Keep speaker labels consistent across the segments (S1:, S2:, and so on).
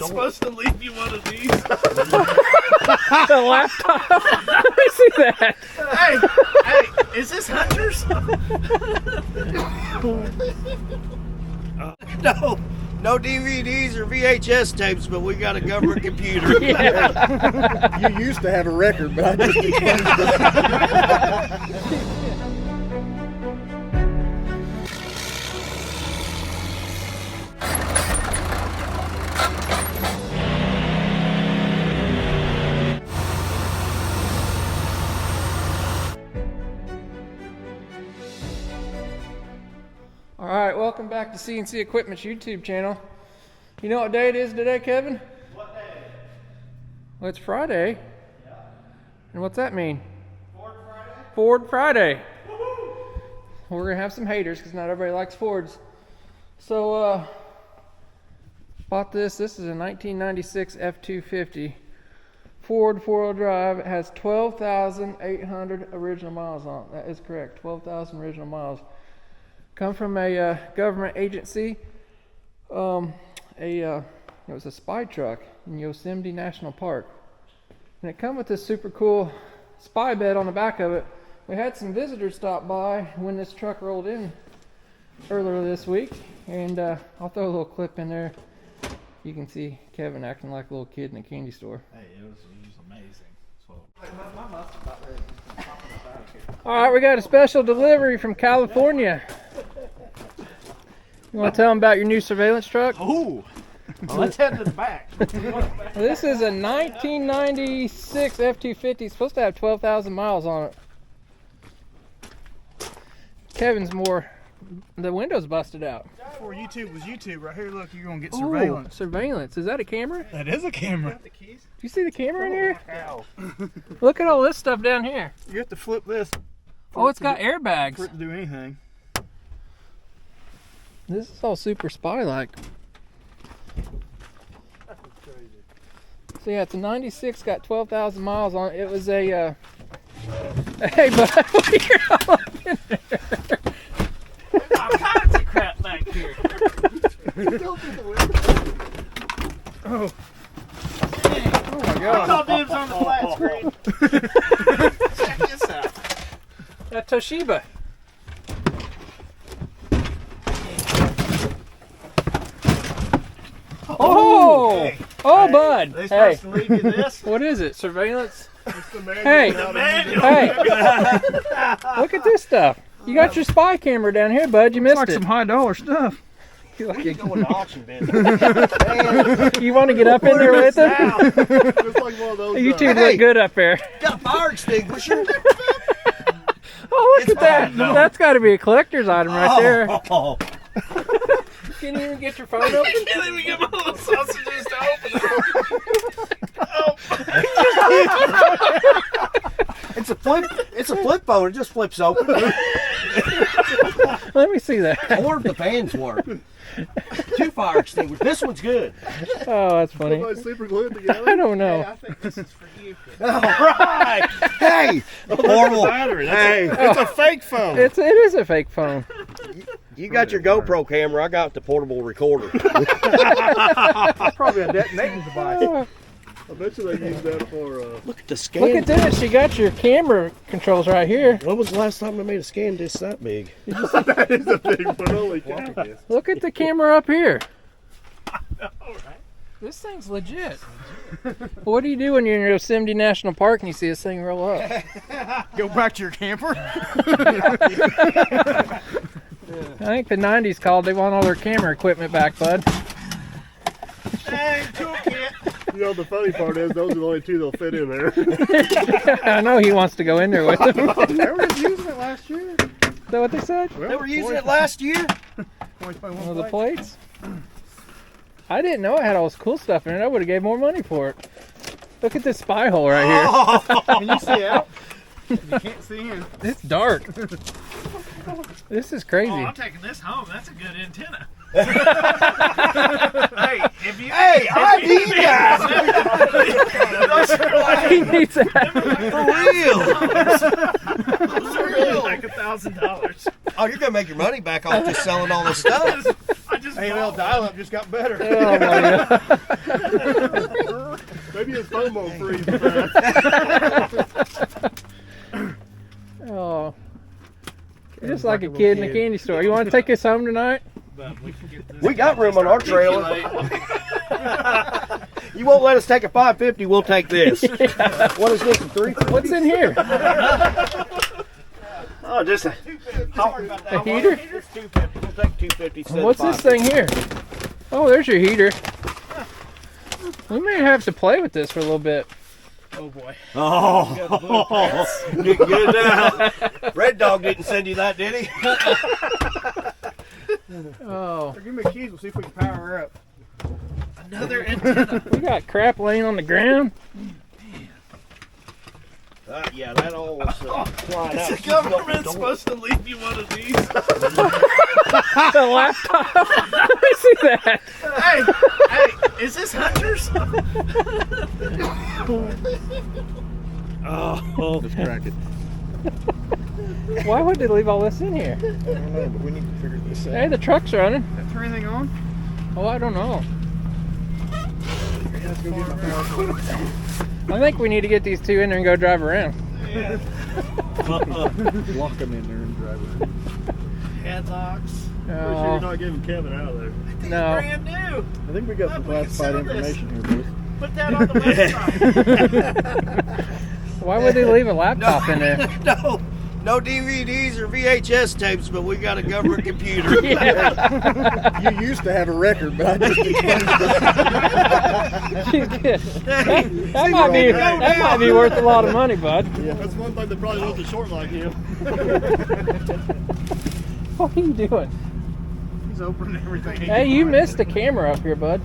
S1: supposed to leave you one of these.
S2: The laptop. Let me see that.
S1: Hey, is this Hunter's?
S3: No DVDs or VHS tapes, but we got a government computer.
S2: Yeah.
S4: You used to have a record, but I just expunged it.
S2: All right, welcome back to CNC Equipment's YouTube channel. You know what day it is today, Kevin?
S3: What day?
S2: Well, it's Friday.
S3: Yeah.
S2: And what's that mean?
S3: Ford Friday?
S2: Ford Friday.
S3: Woohoo!
S2: We're gonna have some haters because not everybody likes Fords. So, bought this. This is a 1996 F250 Ford 4-wheel drive. It has 12,800 original miles on it. That is correct. 12,000 original miles. Come from a government agency. It was a spy truck in Yosemite National Park, and it come with this super cool spy bed on the back of it. We had some visitors stop by when this truck rolled in earlier this week, and I'll throw a little clip in there. You can see Kevin acting like a little kid in a candy store.
S1: Hey, it was amazing. So.
S2: All right, we got a special delivery from California. You want to tell them about your new surveillance truck?
S1: Ooh, well, let's head to the back.
S2: This is a 1996 F250. It's supposed to have 12,000 miles on it. Kevin's more, the window's busted out.
S1: Before YouTube was YouTube, right here, look, you're going to get
S2: Ooh,
S1: surveillance.
S2: surveillance. Is that a camera?
S1: That is a camera.
S2: Do you see the camera in here?
S1: Ow.
S2: Look at all this stuff down here.
S1: You have to flip this.
S2: Oh, it's got
S1: for it
S2: airbags.
S1: to do anything.
S2: This is all super spy-like. So yeah, it's a 96, got 12,000 miles on it. It was a, hey bud, you're all up in there.
S1: All kinds of crap back here.
S2: Oh. Oh my
S1: I
S2: god.
S1: call dibs on the flat screen. Check this out.
S2: That Toshiba. Oh!
S1: Hey,
S2: Oh,
S1: hey,
S2: bud.
S1: They
S2: Hey.
S1: supposed to leave you this?
S2: What is it? Surveillance?
S1: Hey,
S2: Hey.
S1: manual.
S2: Hey. Look at this stuff. You got your spy camera down here, bud. You missed
S1: like
S2: it.
S1: some high dollar stuff.
S3: We can go into auction business.
S2: You want to get up in there with it?
S4: Just like one of those,
S2: You two
S3: Hey.
S2: look good up there.
S3: Got a fire extinguisher.
S2: Oh, look
S3: It's
S2: at that.
S3: fine, no.
S2: That's got to be a collector's item right there.
S3: Oh.
S2: Can you even get your phone open?
S1: I can't even get my little sausages to open it.
S3: It's a flip phone. It just flips open.
S2: Let me see that.
S3: Or if the fans work. 2 fire extinguishers. This one's good.
S2: Oh, that's funny.
S4: Somebody super glued together.
S2: I don't know.
S1: I think this is for you.
S3: All right. Hey. Portable.
S1: Battery.
S3: Hey.
S1: It's a fake phone.
S2: It is a fake phone.
S3: You got your GoPro camera. I got the portable recorder.
S1: Probably a detonating device.
S2: Oh,
S4: I bet you they use that for,
S3: Look at the scan.
S2: look at this. You got your camera controls right here.
S3: When was the last time I made a scan disc that big?
S4: that is a big one, holy cow.
S2: Look at the camera up here.
S1: All right.
S2: This thing's legit. What do you do when you're in Yosemite National Park and you see this thing roll up?
S1: Go back to your camper.
S2: I think the 90s called. They want all their camera equipment back, bud.
S1: Hey, toolkit.
S4: You know, the funny part is, those are the only two that'll fit in there.
S2: I know he wants to go in there with them.
S4: They were just using it last year.
S2: Is that what they said?
S3: They were using it last year?
S2: One of the plates? I didn't know it had all this cool stuff in it. I would have gave more money for it. Look at this spy hole right here.
S1: Can you see out? You can't see in.
S2: It's dark. This is crazy.
S1: Oh, I'm taking this home. That's a good antenna. Hey, if you,
S3: Hey, I need that.
S2: He needs that.
S3: For real.
S1: Those are really like $1,000.
S3: Oh, you're going to make your money back off just selling all this stuff.
S1: I just
S4: AOL dial-up just got better.
S2: Oh my God.
S1: Maybe his phone won't freeze.
S2: Oh, you're just like a kid in a candy store. You want to take us home tonight?
S3: We got room on our trailer. You won't let us take a 550, we'll take this. What is this, a 350?
S2: What's in here?
S3: Oh, just a
S2: heater?
S3: Heater's 250. We'll take 250 instead of
S2: What's this thing here? Oh, there's your heater. We may have to play with this for a little bit.
S1: Oh boy.
S3: Oh, getting good now. Red Dog didn't send you that, did he?
S2: Oh,
S1: Give me the keys, we'll see if we can power her up.
S3: Another antenna.
S2: we got crap laying on the ground.
S3: Yeah, that all was flying out.
S1: The government's supposed to leave you one of these.
S2: The laptop. Let me see that.
S1: Hey, is this Hunter's?
S3: Oh,
S4: Just crack it.
S2: Why would they leave all this in here?
S4: I don't know, but we need to figure this
S2: Hey,
S4: out.
S2: the truck's running.
S1: Turn anything on?
S2: Oh, I don't know.
S1: Let's go get my power cord.
S2: I think we need to get these two in there and go drive around.
S4: Lock them in there and drive it.
S1: Headlocks.
S2: Oh,
S1: You're not getting Kevin out of there.
S2: no.
S1: Brand new.
S4: I think we got some
S1: we can
S4: classified
S1: sell this.
S4: information here, boys.
S1: Put that on the website.
S2: Why would they leave a laptop in there?
S3: no DVDs or VHS tapes, but we got a government computer.
S2: Yeah.
S4: You used to have a record, but I just expunged it.
S2: that might be worth a lot of money, bud.
S1: That's one thing that probably wasn't short like him.
S2: What are you doing?
S1: He's opening everything.
S2: Hey, you missed the camera up here, bud.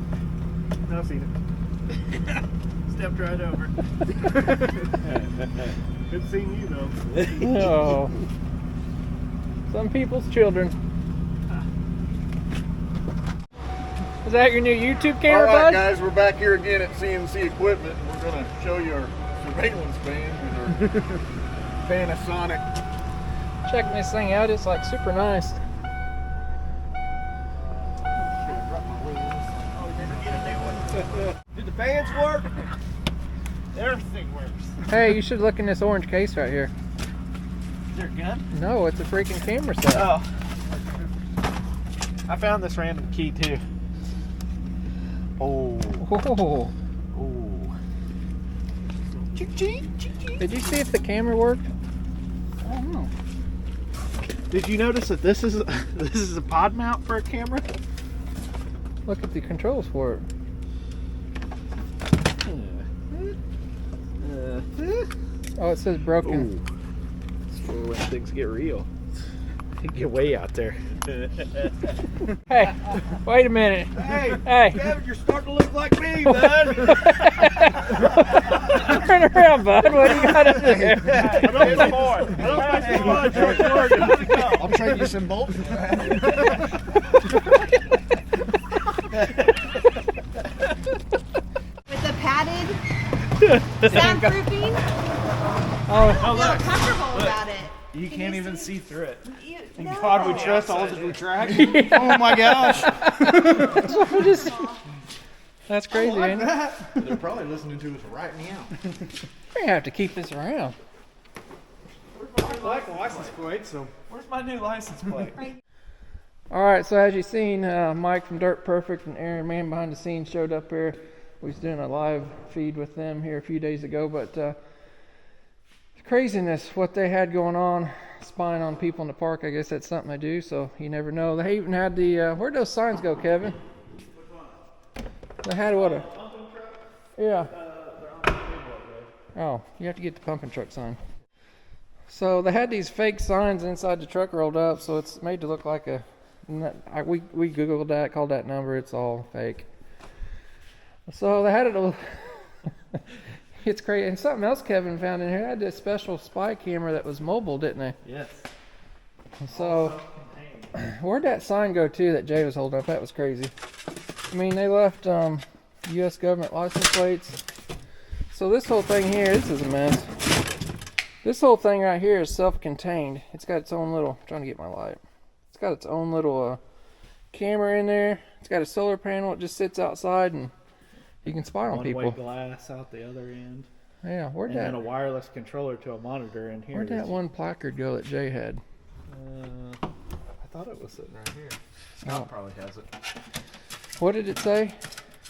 S1: I've seen it. Stepped right over. Good seeing you though.
S2: Oh. Some people's children. Is that your new YouTube camera,
S4: All right,
S2: bud?
S4: guys, we're back here again at CNC Equipment. We're going to show you our surveillance van with our Panasonic.
S2: Check this thing out. It's like super nice.
S3: Did the fans work?
S1: Everything works.
S2: Hey, you should look in this orange case right here.
S1: Is there a gun?
S2: No, it's a freaking camera set.
S1: Oh. I found this random key too. Oh.
S2: Oh.
S1: Oh.
S2: Did you see if the camera worked? I don't know.
S1: Did you notice that this is a pod mount for a camera?
S2: Look at the controls for it. Oh, it says broken.
S1: It's for when things get real. Get way out there.
S2: Hey, wait a minute.
S3: Hey,
S2: Hey.
S3: Kevin, you're starting to look like me, bud.
S2: Turn around, bud. What do you got under there?
S1: I don't think more. I don't think more. George Morgan. How's it go?
S4: I'll trade you some bolts.
S5: With the padded soundproofing,
S2: Oh,
S5: I feel comfortable about it.
S1: You can't even see through it.
S5: In
S1: God, we trust all the retract.
S4: Oh my gosh.
S2: that's crazy, ain't it?
S4: They're probably listening to us right now.
S2: We're gonna have to keep this around.
S1: I like the license plate, so where's my new license plate?
S2: All right, so as you've seen, Mike from Dirt Perfect and Aaron, man behind the scenes, showed up here. We was doing a live feed with them here a few days ago, but craziness what they had going on, spying on people in the park. I guess that's something they do, so you never know. They even had the where'd those signs go, Kevin? They had what a yeah. Oh, you have to get the pumping truck sign. So they had these fake signs inside the truck rolled up, so it's made to look like a. We googled that, called that number. It's all fake. So they had it. It's crazy. And something else Kevin found in here. They had this special spy camera that was mobile, didn't they?
S1: Yes.
S2: So where'd that sign go to that Jay was holding up? That was crazy. I mean, they left U.S. government license plates. So this whole thing here, this is a mess. This whole thing right here is self-contained. It's got its own little, I'm trying to get my light. It's got its own little camera in there. It's got a solar panel. It just sits outside and You can spy on
S1: One-way
S2: people.
S1: glass out the other end.
S2: Yeah,
S1: And then a wireless controller to a monitor in here.
S2: Where'd that one placard go that Jay had?
S1: I thought it was sitting right here. Scott probably has it.
S2: What did it say?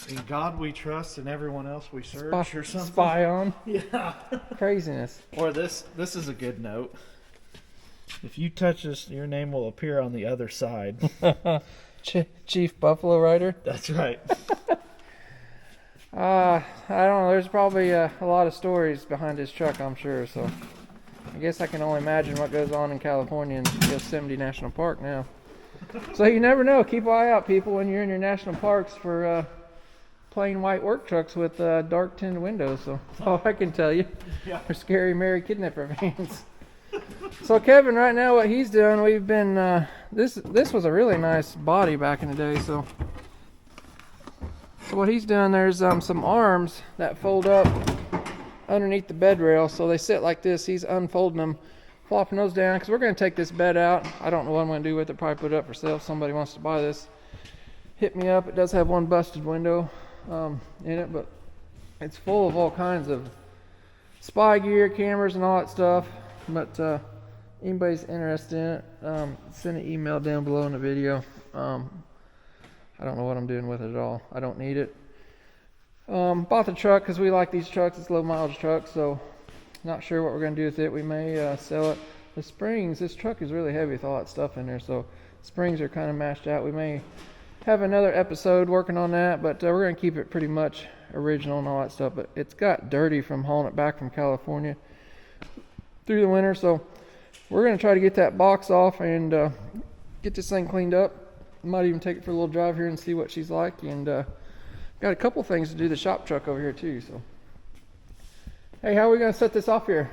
S1: In God we trust and everyone else we search or something.
S2: Spy on?
S1: Yeah.
S2: Craziness.
S1: Or this is a good note. If you touch this, your name will appear on the other side.
S2: Chief Buffalo Rider?
S1: That's right.
S2: I don't know. There's probably a lot of stories behind this truck, I'm sure. So I guess I can only imagine what goes on in California and Yosemite National Park now. So you never know. Keep an eye out, people, when you're in your national parks for plain white work trucks with dark tinted windows. So that's all I can tell you.
S1: Yeah.
S2: For scary Mary kidnapper vans. So Kevin, right now what he's doing, we've been this was a really nice body back in the day. So what he's doing, there's some arms that fold up underneath the bed rail, so they sit like this. He's unfolding them, flopping those down, because we're going to take this bed out. I don't know what I'm going to do with it. Probably put it up for sale if somebody wants to buy this. Hit me up. It does have one busted window in it, but it's full of all kinds of spy gear, cameras, and all that stuff. But anybody's interested in it, send an email down below in the video. I don't know what I'm doing with it at all. I don't need it. Bought the truck because we like these trucks. It's a low mileage truck, so not sure what we're going to do with it. We may sell it. The springs, this truck is really heavy with all that stuff in there, so springs are kind of mashed out. We may have another episode working on that, but we're going to keep it pretty much original and all that stuff. But it's got dirty from hauling it back from California through the winter, so we're going to try to get that box off and get this thing cleaned up. Might even take it for a little drive here and see what she's like, and got a couple things to do the shop truck over here too. So hey, how are we going to set this off here?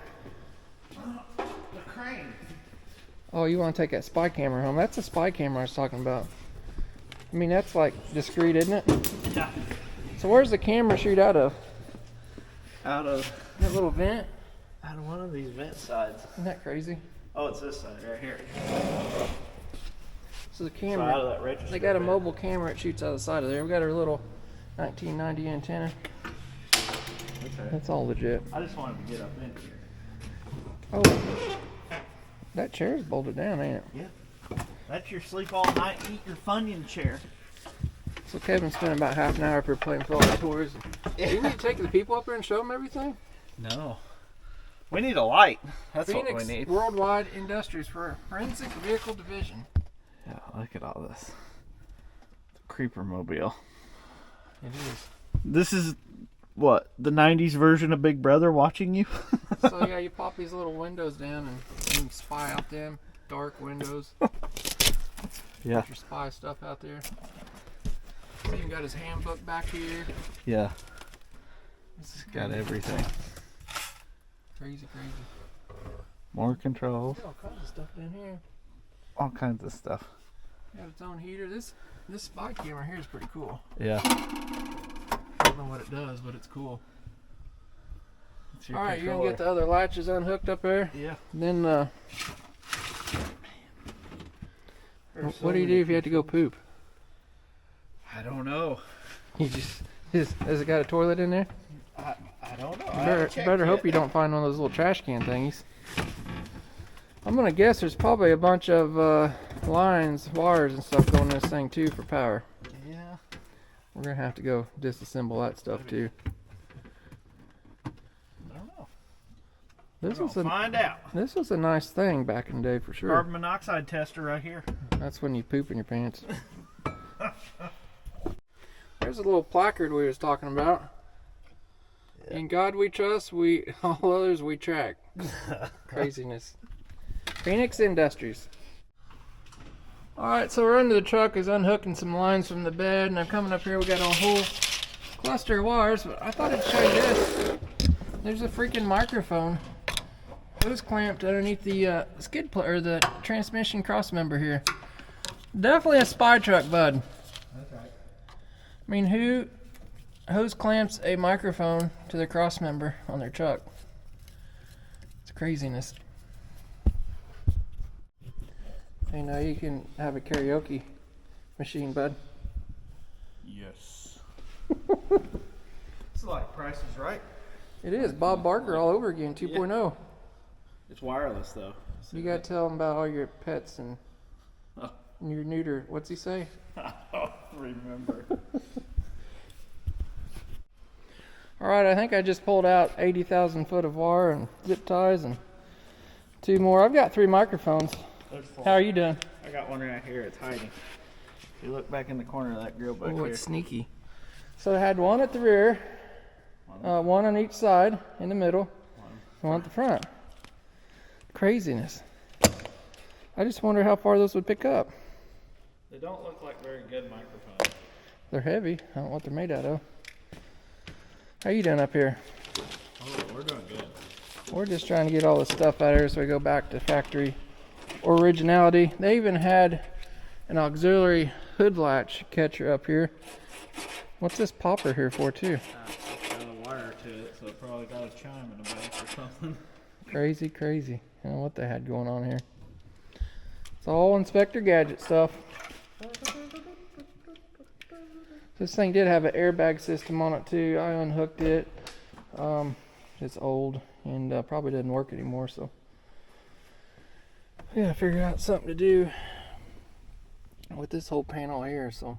S1: The crane.
S2: Oh, you want to take that spy camera home? That's a spy camera I was talking about. I mean, that's like discreet, isn't it?
S1: Yeah.
S2: So where's the camera shoot out of?
S1: Out of
S2: That little vent?
S1: out of one of these vent sides.
S2: Isn't that crazy?
S1: Oh, it's this side right here.
S2: So the
S1: So
S2: camera,
S1: out of that register.
S2: they got a
S1: vent.
S2: mobile camera that shoots out the side of there. We got our little 1990 antenna.
S1: Okay.
S2: That's all legit.
S1: I just wanted to get up in here.
S2: Oh, that chair's bolted down, ain't it?
S1: Yeah. That's your sleep all night, eat your Funyun chair.
S2: So Kevin spent about half an hour up here playing Florida tours. Do you need to take the people up here and show them everything?
S1: No. We need a light. That's
S2: Phoenix
S1: what we need.
S2: Worldwide Industries for Forensic Vehicle Division.
S1: Yeah, look at all this. The Creeper Mobile.
S2: It is.
S1: This is what? The 90s version of Big Brother watching you?
S2: So yeah, you pop these little windows down and you can spy out them. Dark windows.
S1: Yeah.
S2: Put your spy stuff out there. He even got his handbook back here.
S1: Yeah.
S2: This is
S1: Got
S2: crazy.
S1: everything.
S2: Crazy, crazy.
S1: More controls.
S2: All kinds of stuff in here.
S1: All kinds of stuff.
S2: Got its own heater. This spy camera here is pretty cool.
S1: Yeah.
S2: I don't know what it does, but it's cool.
S1: It's your
S2: Alright, you're gonna
S1: controller.
S2: get the other latches unhooked up there.
S1: Yeah.
S2: Then
S1: There's so
S2: what do you do
S1: many
S2: if you have to go poop?
S1: I don't know.
S2: You just has it got a toilet in there?
S1: I don't know.
S2: Better hope you don't find one of those little trash can thingies. I'm gonna guess there's probably a bunch of lines, wires, and stuff going in this thing too for power.
S1: Yeah.
S2: We're gonna have to go disassemble that stuff too.
S1: I don't know.
S2: This
S1: We'll
S2: was a
S1: find out.
S2: this was a nice thing back in the day for sure.
S1: Carbon monoxide tester right here.
S2: That's when you poop in your pants. There's a little placard we was talking about.
S3: Yeah.
S2: In God we trust, all others we track. Craziness. Phoenix Industries. Alright, so we're under the truck, is unhooking some lines from the bed, and I'm coming up here, we got a whole cluster of wires, but I thought I'd show you this. There's a freaking microphone. It was clamped underneath the or the transmission cross member here. Definitely a spy truck, bud.
S1: That's right.
S2: I mean, who hose clamps a microphone to their cross member on their truck? It's craziness. Hey, now you can have a karaoke machine, bud.
S1: Yes. Price is Right.
S2: It is Bob Barker all over again, 2.0.
S1: It's wireless though.
S2: You gotta tell him about all your pets and your neuter. What's he say?
S1: I don't remember.
S2: All right, I think I just pulled out 80,000 foot of wire and zip ties and 2 more. I've got 3 microphones. How are you doing?
S1: I got one right here. It's hiding. If you look back in the corner of that grill back
S2: Oh,
S1: here.
S2: it's sneaky. So I had one at the rear, one on each side in the middle, and one at the front. Craziness. I just wonder how far those would pick up.
S1: They don't look like very good microphones.
S2: They're heavy. I don't know what they're made out of. How you doing up here?
S1: Oh, we're doing good.
S2: We're just trying to get all this stuff out of here so we go back to factory originality. They even had an auxiliary hood latch catcher up here. What's this popper here for too?
S1: It's got a wire to it, so it probably got a chime in the back or something.
S2: Crazy, crazy. I don't know what they had going on here. It's all Inspector Gadget stuff. This thing did have an airbag system on it too. I unhooked it. It's old and probably doesn't work anymore, so yeah, I figured out something to do with this whole panel here. So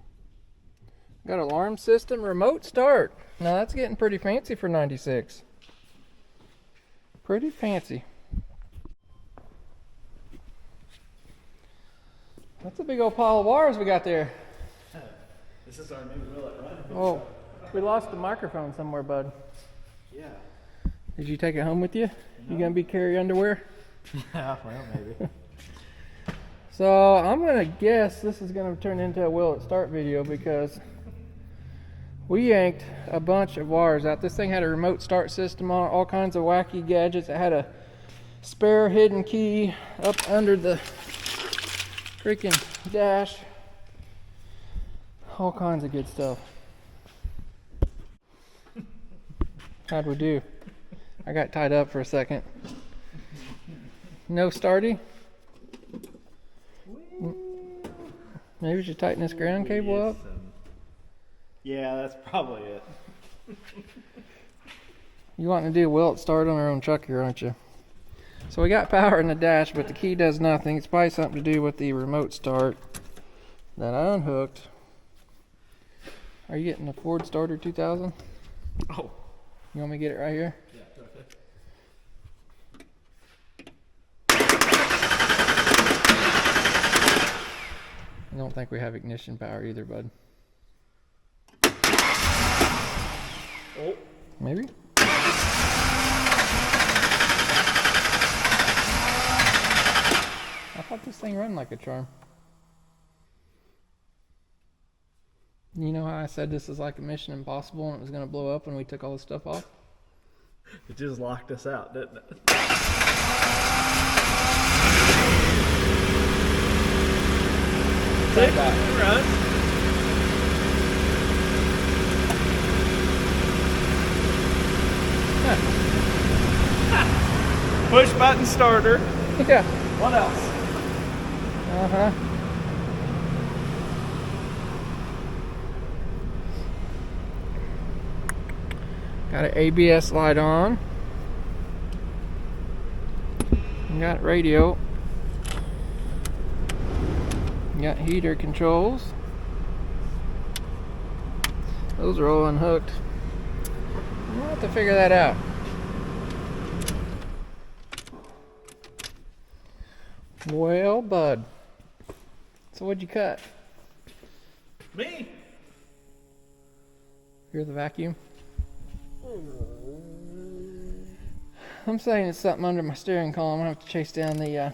S2: got alarm system, remote start. Now that's getting pretty fancy for 96. Pretty fancy. That's a big old pile of wires we got there.
S1: This is our new Will It Run.
S2: Oh, we lost the microphone somewhere, bud.
S1: Yeah.
S2: Did you take it home with you? You gonna be carry underwear?
S1: Yeah, well, maybe.
S2: So I'm gonna guess this is gonna turn into a Will It Start video because we yanked a bunch of wires out. This thing had a remote start system on it, all kinds of wacky gadgets. It had a spare hidden key up under the freaking dash. All kinds of good stuff. How'd we do? I got tied up for a second. No starty? Maybe we should tighten this ground cable up.
S1: Yeah, that's probably it.
S2: You wanting to do a Will It Start on our own truck here, aren't you? So we got power in the dash, but the key does nothing. It's probably something to do with the remote start that I unhooked. Are you getting the Ford Starter 2000?
S1: Oh.
S2: You want me to get it right here?
S1: Yeah, right there.
S2: I don't think we have ignition power either, bud.
S1: Oh.
S2: Maybe? I thought this thing ran like a charm. You know how I said this is like a Mission Impossible and it was going to blow up when we took all this stuff off?
S1: It just locked us out, didn't it?
S2: Take that.
S1: Run. Push button starter.
S2: Yeah.
S1: What else?
S2: Uh-huh. Got an ABS light on. Got radio. Got heater controls. Those are all unhooked. We'll have to figure that out. Well, bud. So what'd you cut?
S1: Me.
S2: You're the vacuum? I'm saying it's something under my steering column. I'm gonna have to chase down the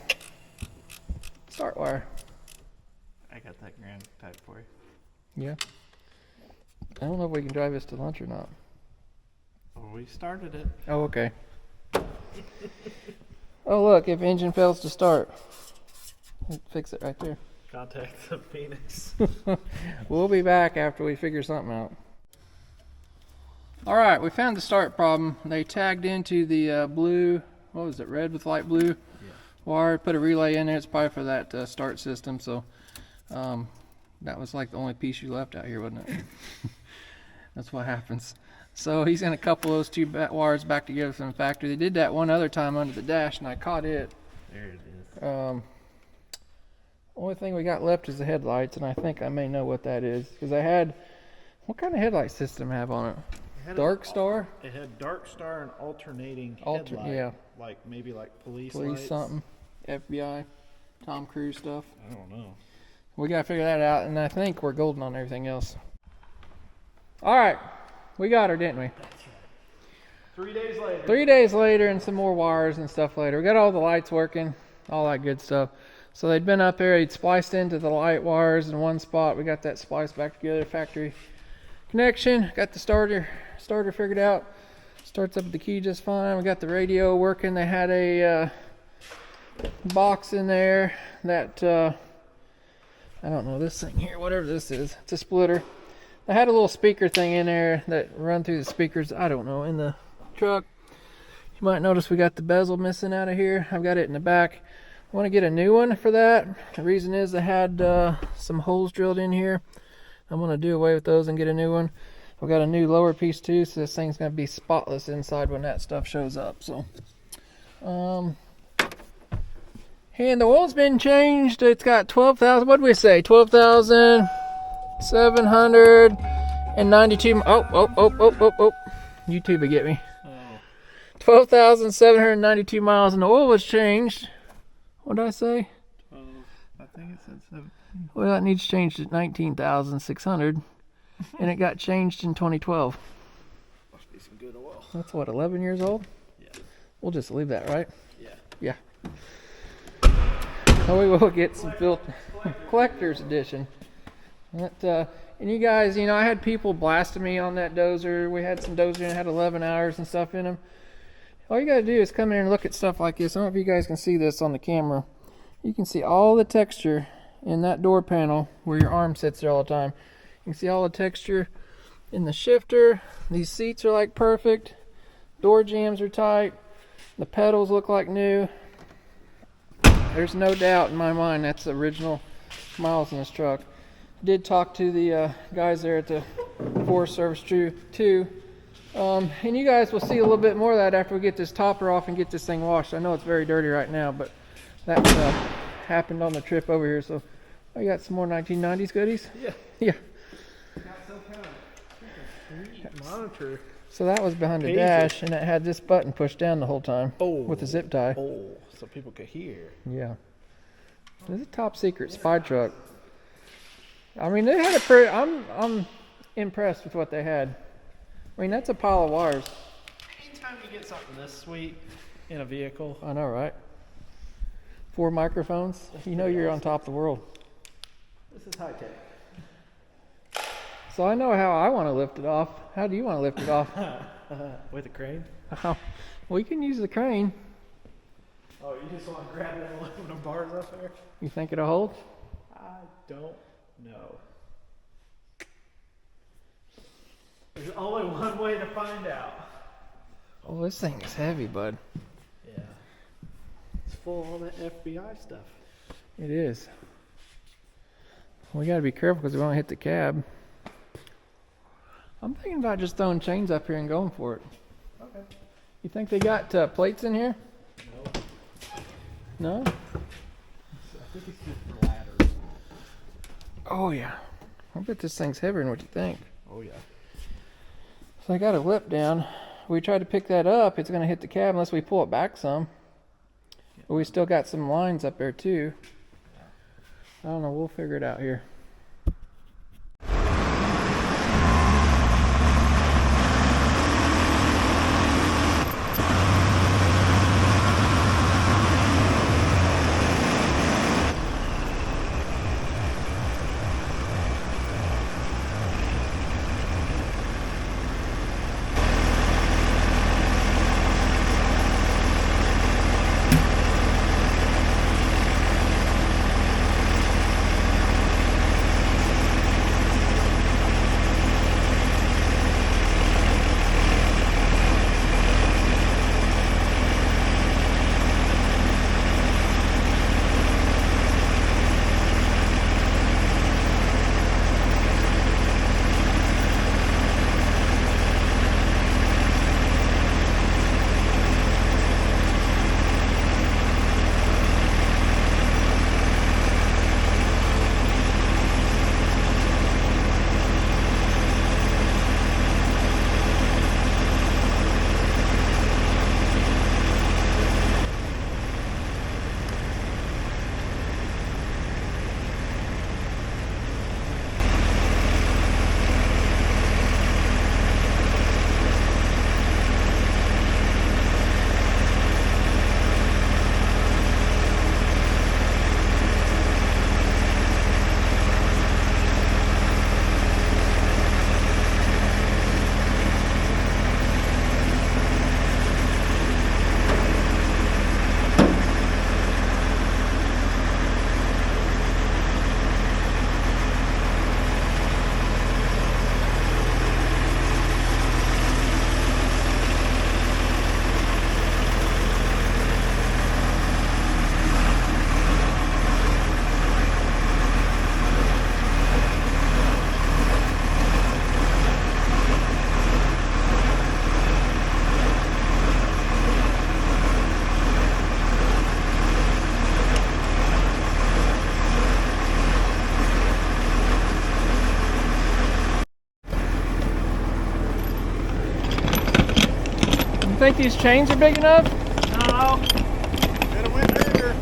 S2: start wire.
S1: I got that grand type for you.
S2: Yeah. I don't know if we can drive this to lunch or not.
S1: Well, we started it.
S2: Oh, okay. Oh, look, if engine fails to start, fix it right there.
S1: Contact the Phoenix.
S2: We'll be back after we figure something out. All right, we found the start problem. They tagged into the blue, what was it, red with light blue wire, put a relay in there. It's probably for that start system. So that was like the only piece you left out here, wasn't it? That's what happens. So he's gonna couple those two wires back together from the factory. They did that one other time under the dash, and I caught it.
S1: There it is.
S2: Only thing we got left is the headlights, and I think I may know what that is because I had. What kind of headlight system have on it? Dark Star.
S1: It had Dark Star and alternating headlight.
S2: Yeah.
S1: Like maybe like police
S2: Police
S1: lights.
S2: something. FBI. Tom Cruise stuff.
S1: I don't know.
S2: We gotta figure that out, and I think we're golden on everything else. All right, we got her, didn't we?
S1: 3 days later.
S2: 3 days later, and some more wires and stuff later. We got all the lights working, all that good stuff. So they'd been up there, he'd spliced into the light wires in one spot. We got that spliced back together, factory connection. Got the starter figured out. Starts up with the key just fine. We got the radio working. They had a box in there that I don't know, this thing here, whatever this is. It's a splitter. They had a little speaker thing in there that run through the speakers. I don't know, in the truck. You might notice we got the bezel missing out of here. I've got it in the back. I want to get a new one for that. The reason is I had some holes drilled in here. I'm going to do away with those and get a new one. I've got a new lower piece too, so this thing's going to be spotless inside when that stuff shows up. So, and the oil's been changed. It's got 12,000. What did we say? 12,792. Oh! YouTube will get me. 12,792 miles, and the oil was changed. What did I say?
S1: I think it said 17.
S2: Well, it needs changed at 19,600, and it got changed in 2012.
S1: Must be some good oil.
S2: That's what, 11 years old?
S1: Yeah.
S2: We'll just leave that, right?
S1: Yeah.
S2: Yeah. So we will get some collector's edition. And you guys, you know, I had people blasting me on that dozer. We had some dozer that had 11 hours and stuff in them. All you gotta do is come in and look at stuff like this. I don't know if you guys can see this on the camera. You can see all the texture in that door panel where your arm sits there all the time. You can see all the texture in the shifter. These seats are like perfect. Door jambs are tight. The pedals look like new. There's no doubt in my mind that's the original miles in this truck. Did talk to the guys there at the Forest Service too. And you guys will see a little bit more of that after we get this topper off and get this thing washed. I know it's very dirty right now, but that happened on the trip over here. So I got some more 1990s goodies.
S1: Yeah.
S2: Yeah.
S1: Got some kind of sweet monitor.
S2: So that was behind the
S1: Pages.
S2: dash, and it had this button pushed down the whole time with a zip tie.
S1: Oh, so people could hear.
S2: Yeah. This is a top secret spy truck. I mean, they had a pretty. I'm impressed with what they had. I mean, that's a pile of wires.
S1: Anytime you get something this sweet in a vehicle,
S2: I know, right? 4 microphones. You know you're on top of the world.
S1: this is high tech.
S2: So I know how I want to lift it off. How do you want to lift it off?
S1: With a crane?
S2: We can use the crane.
S1: Oh, you just want to grab them aluminum bars up there?
S2: You think it'll hold?
S1: I don't know. There's only one way to find out.
S2: Oh, this thing is heavy, bud.
S1: Yeah. It's full of all that FBI stuff.
S2: It is. We got to be careful because we won't hit the cab. I'm thinking about just throwing chains up here and going for it.
S1: Okay.
S2: You think they got plates in here?
S1: No.
S2: No?
S1: I think it's just ladders.
S2: Oh, yeah. I bet this thing's heavier than what you think.
S1: Oh, yeah.
S2: So I got a lip down. We tried to pick that up. It's going to hit the cab unless we pull it back some. But we still got some lines up there, too. I don't know. We'll figure it out here. think these chains are big enough?
S1: No.
S4: Get a wind hanger.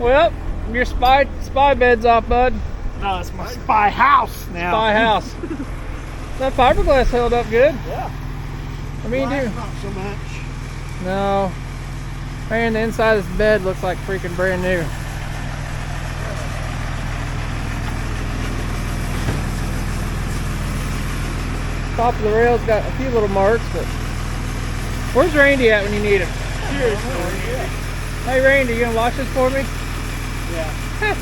S2: Well, your spy bed's off, bud.
S1: No, it's my spy house now.
S2: Spy house. That fiberglass held up good.
S1: Yeah.
S2: I mean, dude.
S4: Not so much.
S2: No. Man, the inside of this bed looks like freaking brand new. Top of the rail's got a few little marks, but where's Randy at when you need him? Hey Randy, you gonna wash this for me?
S1: Yeah. Hey,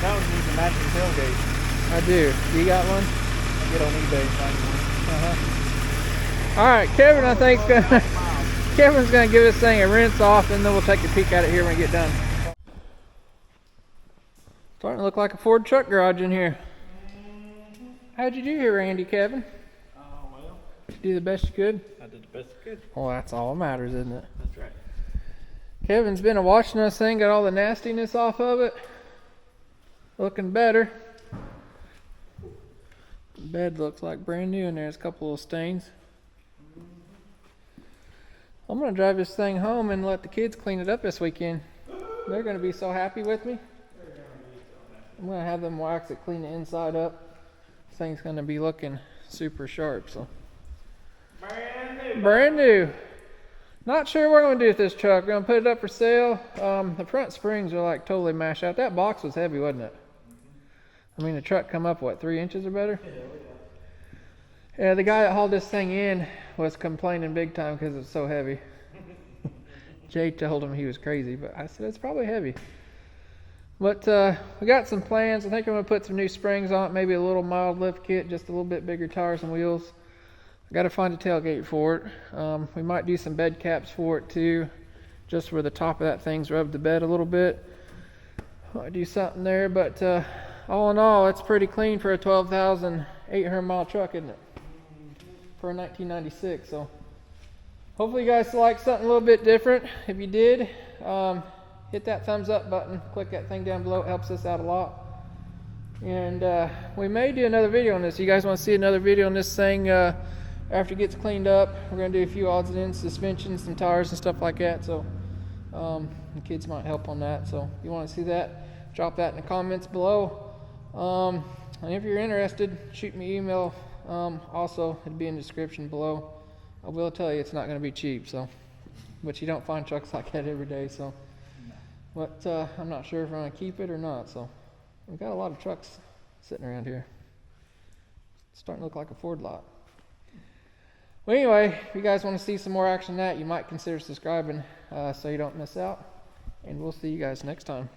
S1: that one needs a matching tailgate.
S2: I do. You got one?
S1: Get on eBay and find one.
S2: All right, Kevin, I think Kevin's gonna give this thing a rinse off, and then we'll take a peek at it here when we get done. Starting to look like a Ford truck garage in here. How'd you do here, Randy, Kevin?
S1: Oh, well.
S2: Did you do the best you could?
S1: I did the best I could.
S2: Well, that's all that matters, isn't it?
S1: That's right.
S2: Kevin's been washing this thing, got all the nastiness off of it. Looking better. The bed looks like brand new, and there's a couple of stains. I'm gonna drive this thing home and let the kids clean it up this weekend. They're gonna be so happy with me. I'm gonna have them wax it, clean the inside up. This thing's gonna be looking super sharp. So brand new. Not sure what we're gonna do with this truck. We're gonna put it up for sale. The front springs are like totally mashed out. That box was heavy, wasn't it? I mean, the truck come up what, 3 inches or better? Yeah, the guy that hauled this thing in was complaining big time because it's so heavy. Jay told him he was crazy, but I said it's probably heavy. But we got some plans. I think I'm gonna put some new springs on it, maybe a little mild lift kit, just a little bit bigger tires and wheels. I got to find a tailgate for it. We might do some bed caps for it too, just where the top of that thing's rubbed the bed a little bit. Might do something there, but all in all, it's pretty clean for a 12,800 mile truck, isn't it? For a 1996. So hopefully you guys like something a little bit different. If you did, hit that thumbs up button, click that thing down below. It helps us out a lot. And we may do another video on this. You guys want to see another video on this thing after it gets cleaned up? We're going to do a few odds and ends, suspensions and tires and stuff like that. So the kids might help on that. So if you want to see that, drop that in the comments below. And if you're interested, shoot me an email. Also, it'll be in the description below. I will tell you it's not going to be cheap, so, but you don't find trucks like that every day. So, but I'm not sure if I'm going to keep it or not. So we've got a lot of trucks sitting around here. It's starting to look like a Ford lot. Well, anyway, if you guys want to see some more action than that, you might consider subscribing so you don't miss out. And we'll see you guys next time.